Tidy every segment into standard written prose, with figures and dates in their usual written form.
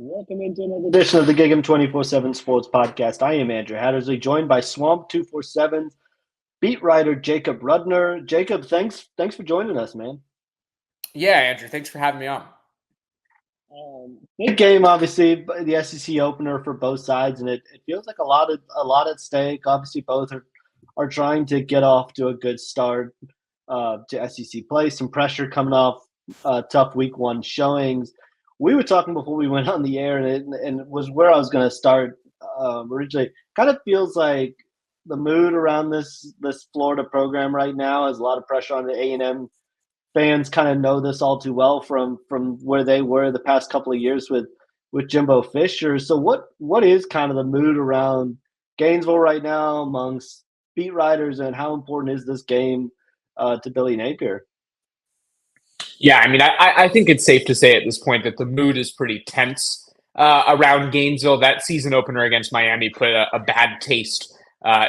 Welcome into another edition of the GigEm247 Sports Podcast. I am Andrew Hattersley, joined by Swamp247's beat writer Jacob Rudner. Jacob, thanks for joining us, man. Yeah, Andrew, thanks for having me on. Big game, obviously, the SEC opener for both sides, and it feels like a lot at stake. Obviously, both are trying to get off to a good start to SEC play. Some pressure coming off tough week one showings. We were talking before we went on the air, and it was where I was going to start originally. Kind of feels like the mood around this Florida program right now has a lot of pressure on the A&M fans. Kind of know this all too well from where they were the past couple of years with Jimbo Fisher. So what is kind of the mood around Gainesville right now amongst beat writers, and how important is this game to Billy Napier? Yeah, I mean, I think it's safe to say at this point that the mood is pretty tense around Gainesville. That season opener against Miami put a bad taste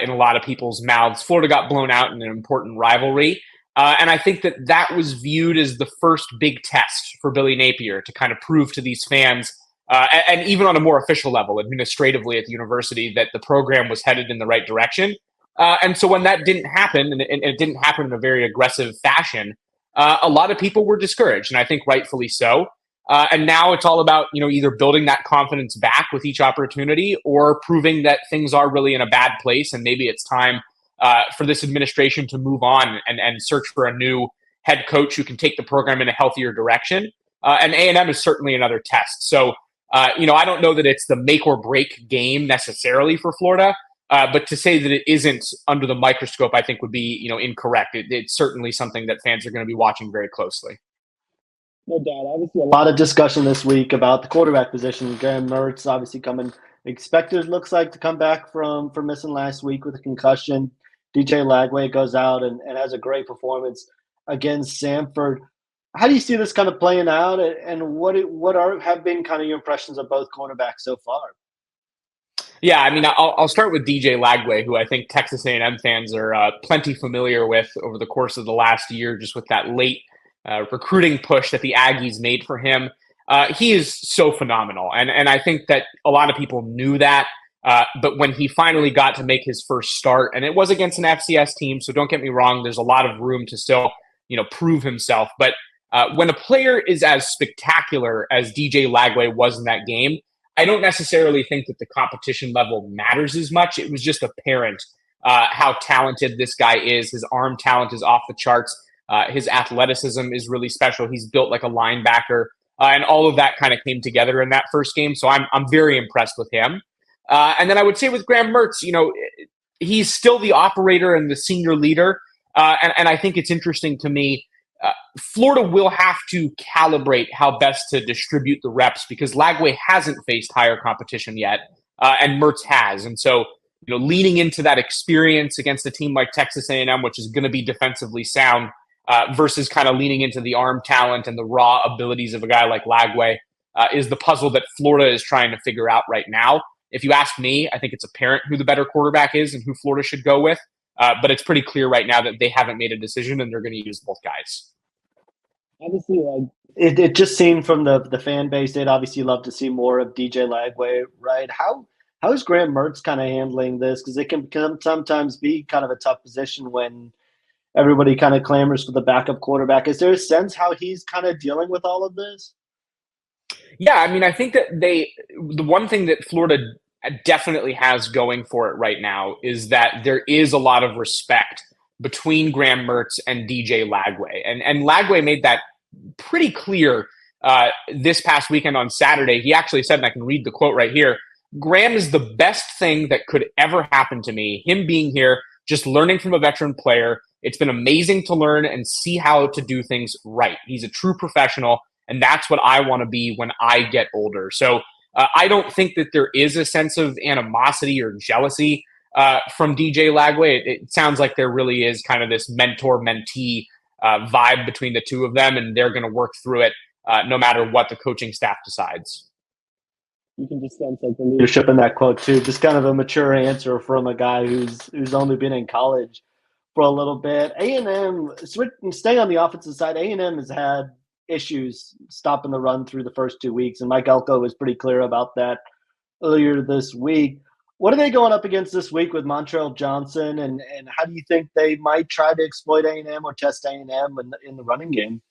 in a lot of people's mouths. Florida got blown out in an important rivalry. And I think that was viewed as the first big test for Billy Napier to kind of prove to these fans, and even on a more official level, administratively at the university, that the program was headed in the right direction. And so when that didn't happen, and it didn't happen in a very aggressive fashion, a lot of people were discouraged, and I think rightfully so. And now it's all about, either building that confidence back with each opportunity or proving that things are really in a bad place, and maybe it's time for this administration to move on and search for a new head coach who can take the program in a healthier direction. And A&M is certainly another test. So, I don't know that it's the make or break game necessarily for Florida. But to say that it isn't under the microscope, I think would be, incorrect. It's certainly something that fans are going to be watching very closely. No doubt. Obviously, a lot of discussion this week about the quarterback position. Graham Mertz obviously expected, looks like, to come back from missing last week with a concussion. DJ Lagway goes out and has a great performance against Samford. How do you see this kind of playing out, and what have been kind of your impressions of both cornerbacks so far? Yeah, I mean, I'll start with DJ Lagway, who I think Texas A&M fans are plenty familiar with over the course of the last year, just with that late recruiting push that the Aggies made for him. He is so phenomenal, and I think that a lot of people knew that. But when he finally got to make his first start, and it was against an FCS team, so don't get me wrong, there's a lot of room to still, prove himself. But when a player is as spectacular as DJ Lagway was in that game, I don't necessarily think that the competition level matters as much. It was just apparent how talented this guy is. His arm talent is off the charts. His athleticism is really special. He's built like a linebacker, and all of that kind of came together in that first game. So I'm very impressed with him. And then I would say with Graham Mertz, he's still the operator and the senior leader. And I think it's interesting to me. Florida will have to calibrate how best to distribute the reps, because Lagway hasn't faced higher competition yet, and Mertz has. And so, leaning into that experience against a team like Texas A&M, which is going to be defensively sound, versus kind of leaning into the arm talent and the raw abilities of a guy like Lagway, is the puzzle that Florida is trying to figure out right now. If you ask me, I think it's apparent who the better quarterback is and who Florida should go with. But it's pretty clear right now that they haven't made a decision, and they're going to use both guys. Obviously, it just seemed from the fan base, they'd obviously love to see more of DJ Lagway, right? How is Graham Mertz kind of handling this? Because it can sometimes be kind of a tough position when everybody kind of clamors for the backup quarterback. Is there a sense how he's kind of dealing with all of this? Yeah, I mean, I think that the one thing that Florida definitely has going for it right now is that there is a lot of respect between Graham Mertz and DJ Lagway. And Lagway made that pretty clear this past weekend on Saturday. He actually said, and I can read the quote right here, "Graham is the best thing that could ever happen to me. Him being here, just learning from a veteran player. It's been amazing to learn and see how to do things right. He's a true professional, and that's what I want to be when I get older." So I don't think that there is a sense of animosity or jealousy from DJ Lagway. It sounds like there really is kind of this mentor-mentee vibe between the two of them, and they're going to work through it no matter what the coaching staff decides. You can just sense like the leadership in that quote too. Just kind of a mature answer from a guy who's only been in college for a little bit. A&M, staying on the offensive side, A&M has had issues stopping the run through the first 2 weeks, and Mike Elko was pretty clear about that earlier this week. What are they going up against this week with Montrell Johnson, and how do you think they might try to exploit A&M or test A&M in the running game?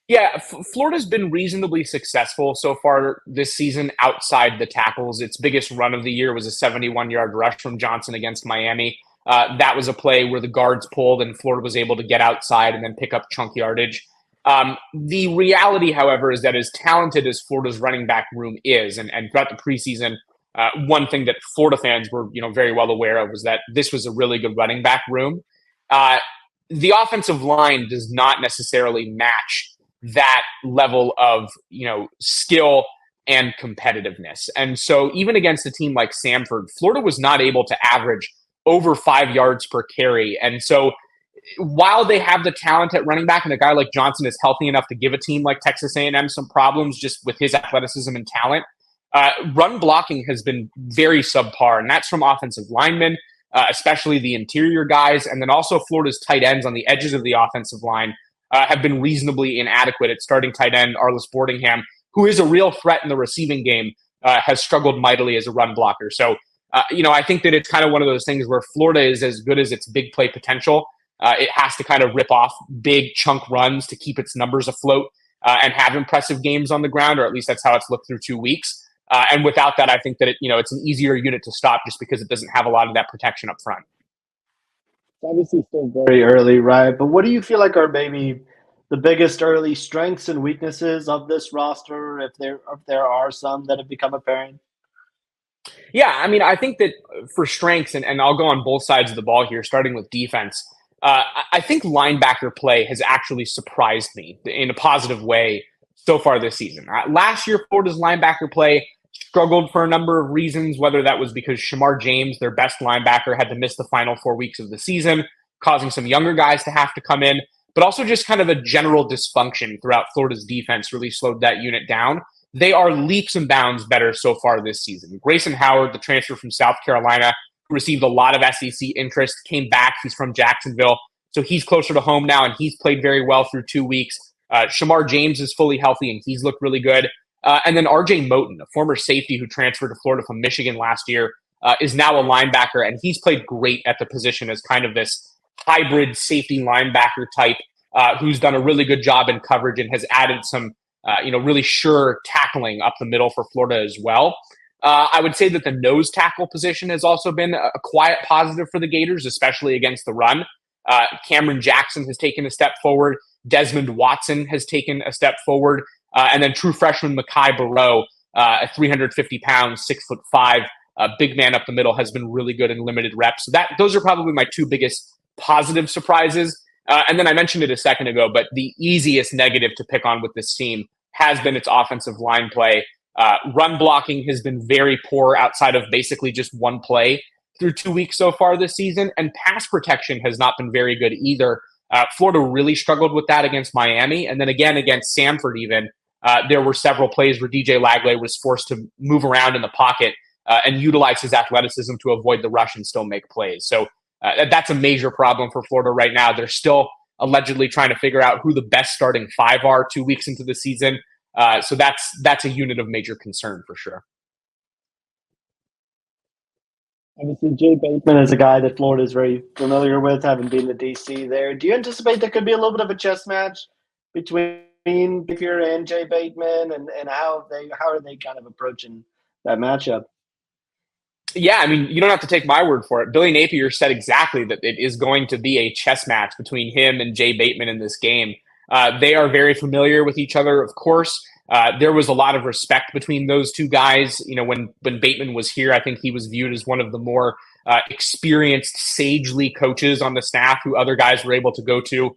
Yeah, Florida's been reasonably successful so far this season outside the tackles. Its biggest run of the year was a 71-yard rush from Johnson against Miami. That was a play where the guards pulled and Florida was able to get outside and then pick up chunk yardage. The reality, however, is that as talented as Florida's running back room is, and throughout the preseason, one thing that Florida fans were very well aware of was that this was a really good running back room. The offensive line does not necessarily match that level of skill and competitiveness. And so even against a team like Samford, Florida was not able to average over 5 yards per carry. And so while they have the talent at running back and a guy like Johnson is healthy enough to give a team like Texas A&M some problems just with his athleticism and talent, run blocking has been very subpar, and that's from offensive linemen, especially the interior guys, and then also Florida's tight ends on the edges of the offensive line have been reasonably inadequate. At starting tight end Arliss Boardingham, who is a real threat in the receiving game, has struggled mightily as a run blocker. So, I think that it's kind of one of those things where Florida is as good as its big play potential. It has to kind of rip off big chunk runs to keep its numbers afloat and have impressive games on the ground, or at least that's how it's looked through 2 weeks. And without that, I think that it's an easier unit to stop just because it doesn't have a lot of that protection up front. It's obviously still very early, right? But what do you feel like are maybe the biggest early strengths and weaknesses of this roster, if there are some that have become apparent? Yeah, I mean, I think that for strengths, and I'll go on both sides of the ball here, starting with defense, I think linebacker play has actually surprised me in a positive way so far this season. Last year, Florida's linebacker play struggled for a number of reasons, whether that was because Shamar James, their best linebacker, had to miss the final 4 weeks of the season, causing some younger guys to have to come in, but also just kind of a general dysfunction throughout Florida's defense really slowed that unit down. They are leaps and bounds better so far this season. Grayson Howard, the transfer from South Carolina, who received a lot of SEC interest, came back. He's from Jacksonville, so he's closer to home now, and he's played very well through 2 weeks. Shamar James is fully healthy, and he's looked really good. And then R.J. Moten, a former safety who transferred to Florida from Michigan last year, is now a linebacker, and he's played great at the position as kind of this hybrid safety linebacker type who's done a really good job in coverage and has added some really sure tackling up the middle for Florida as well. I would say that the nose tackle position has also been a quiet positive for the Gators, especially against the run. Cameron Jackson has taken a step forward. Desmond Watson has taken a step forward. And then true freshman Mekhi Barrow, at 350 pounds, 6'5", big man up the middle, has been really good in limited reps. So those are probably my two biggest positive surprises. And then I mentioned it a second ago, but the easiest negative to pick on with this team has been its offensive line play. Run blocking has been very poor outside of basically just one play through 2 weeks so far this season. And pass protection has not been very good either. Florida really struggled with that against Miami. And then again, against Samford even, there were several plays where DJ Lagley was forced to move around in the pocket and utilize his athleticism to avoid the rush and still make plays. So that's a major problem for Florida right now. They're still allegedly trying to figure out who the best starting five are 2 weeks into the season. So that's a unit of major concern for sure. Obviously, Jay Bateman is a guy that Florida is very familiar with, having been to DC there. Do you anticipate there could be a little bit of a chess match between Napier and Jay Bateman, and how are they kind of approaching that matchup? Yeah, I mean, you don't have to take my word for it. Billy Napier said exactly that it is going to be a chess match between him and Jay Bateman in this game. They are very familiar with each other, of course. There was a lot of respect between those two guys. When Bateman was here, I think he was viewed as one of the more experienced, sagely coaches on the staff who other guys were able to go to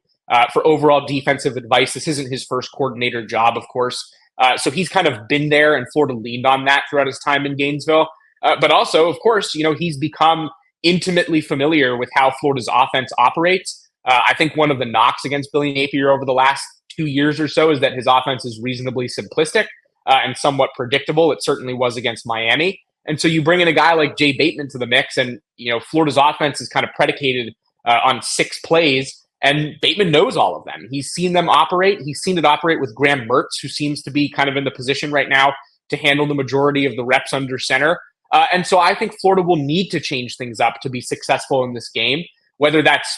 for overall defensive advice. This isn't his first coordinator job, of course. So he's kind of been there, and Florida leaned on that throughout his time in Gainesville. But also, of course, he's become intimately familiar with how Florida's offense operates. I think one of the knocks against Billy Napier over the last 2 years or so is that his offense is reasonably simplistic and somewhat predictable. It certainly was against Miami. And so you bring in a guy like Jay Bateman to the mix, and Florida's offense is kind of predicated on 6 plays. And Bateman knows all of them. He's seen them operate. He's seen it operate with Graham Mertz, who seems to be kind of in the position right now to handle the majority of the reps under center. And so I think Florida will need to change things up to be successful in this game, whether that's,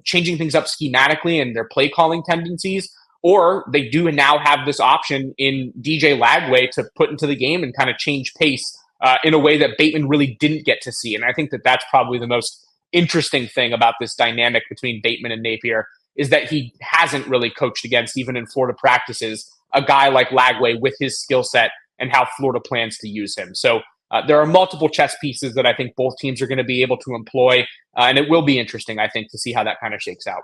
changing things up schematically and their play calling tendencies, or they do now have this option in DJ Lagway to put into the game and kind of change pace in a way that Bateman really didn't get to see. And I think that that's probably the most interesting thing about this dynamic between Bateman and Napier, is that he hasn't really coached against, even in Florida practices, a guy like Lagway with his skill set and how Florida plans to use him. So there are multiple chess pieces that I think both teams are going to be able to employ, and it will be interesting, I think, to see how that kind of shakes out.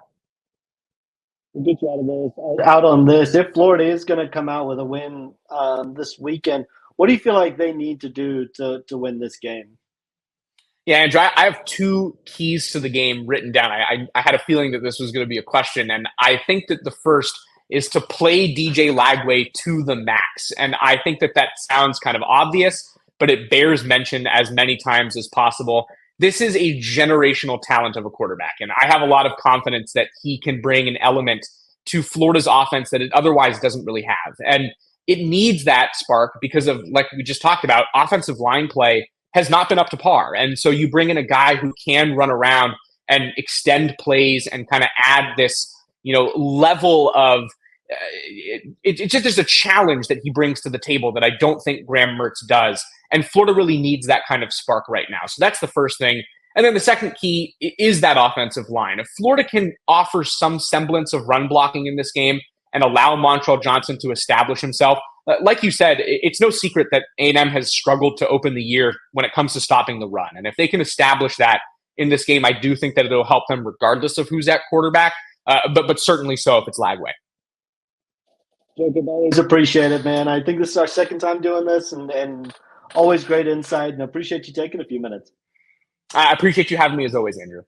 We'll get you out on this. If Florida is going to come out with a win this weekend, what do you feel like they need to do to win this game? Yeah, Andrew, I have two keys to the game written down. I had a feeling that this was going to be a question, and I think that the first is to play DJ Lagway to the max. And I think that sounds kind of obvious, but it bears mention as many times as possible. This is a generational talent of a quarterback, and I have a lot of confidence that he can bring an element to Florida's offense that it otherwise doesn't really have. And it needs that spark because of, like we just talked about, offensive line play has not been up to par. And so you bring in a guy who can run around and extend plays and kind of add this, level of it just is a challenge that he brings to the table that I don't think Graham Mertz does. And Florida really needs that kind of spark right now. So that's the first thing. And then the second key is that offensive line. If Florida can offer some semblance of run blocking in this game and allow Montrell Johnson to establish himself, like you said, it's no secret that A&M has struggled to open the year when it comes to stopping the run. And if they can establish that in this game, I do think that it'll help them regardless of who's at quarterback, but certainly so if it's Lagway. Jacob, always appreciate it, man. I think this is our second time doing this, and always great insight, and I appreciate you taking a few minutes. I appreciate you having me as always, Andrew.